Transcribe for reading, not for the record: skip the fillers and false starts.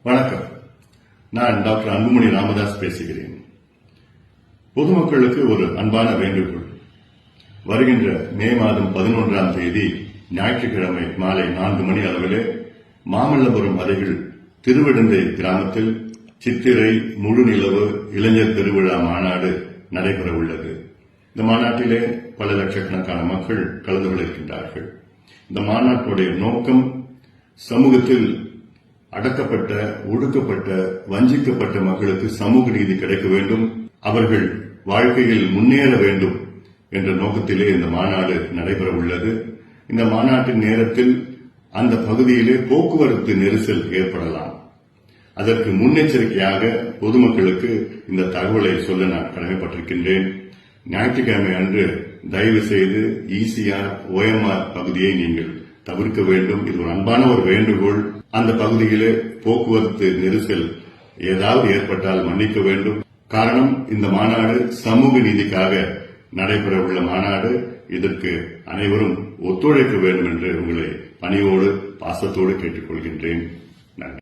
வணக்கம். நான் டாக்டர் அன்புமணி ராமதாஸ் பேசுகிறேன். பொதுமக்களுக்கு ஒரு அன்பான வேண்டுகோள். வருகின்ற மே மாதம் 11ஆம் தேதி ஞாயிற்றுக்கிழமை மாலை 4 மணி அளவிலே மாமல்லபுரம் அருகில் திருவிடந்தை கிராமத்தில் சித்திரை முழு நிலவு இளைஞர் திருவிழா மாநாடு நடைபெற உள்ளது. இந்த மாநாட்டிலே பல லட்சக்கணக்கான மக்கள் கலந்து கொள்ள இருக்கின்றார்கள். இந்த மாநாட்டுடைய நோக்கம் சமூகத்தில் அடக்கப்பட்ட, ஒடுக்கப்பட்ட, வஞ்சிக்கப்பட்ட மக்களுக்கு சமூக நீதி கிடைக்க வேண்டும், அவர்கள் வாழ்க்கையில் முன்னேற வேண்டும் என்ற நோக்கத்திலே இந்த மாநாடு நடைபெற உள்ளது. இந்த மாநாட்டின் நேரத்தில் அந்த பகுதியிலே போக்குவரத்து நெரிசல் ஏற்படலாம். அதற்கு முன்னெச்சரிக்கையாக பொதுமக்களுக்கு இந்த தகவலை சொல்ல நான் கடமைப்பட்டிருக்கின்றேன். ஞாயிற்றுக்கிழமை அன்று தயவு செய்து ஈசிஆர், OMR பகுதியை நீங்கள் தவிர்க்க வேண்டும். இது ஒரு அன்பான ஒரு வேண்டுகோள். அந்த பகுதியிலே போக்குவரத்து நெரிசல் ஏதாவது ஏற்பட்டால் மன்னிக்க வேண்டும். காரணம், இந்த மாநாடு சமூக நீதிக்காக நடைபெற உள்ள மாநாடு. இதற்கு அனைவரும் ஒத்துழைக்க வேண்டும் என்று உங்களை பணியோடு பாசத்தோடு கேட்டுக்கொள்கின்றேன். நன்றி.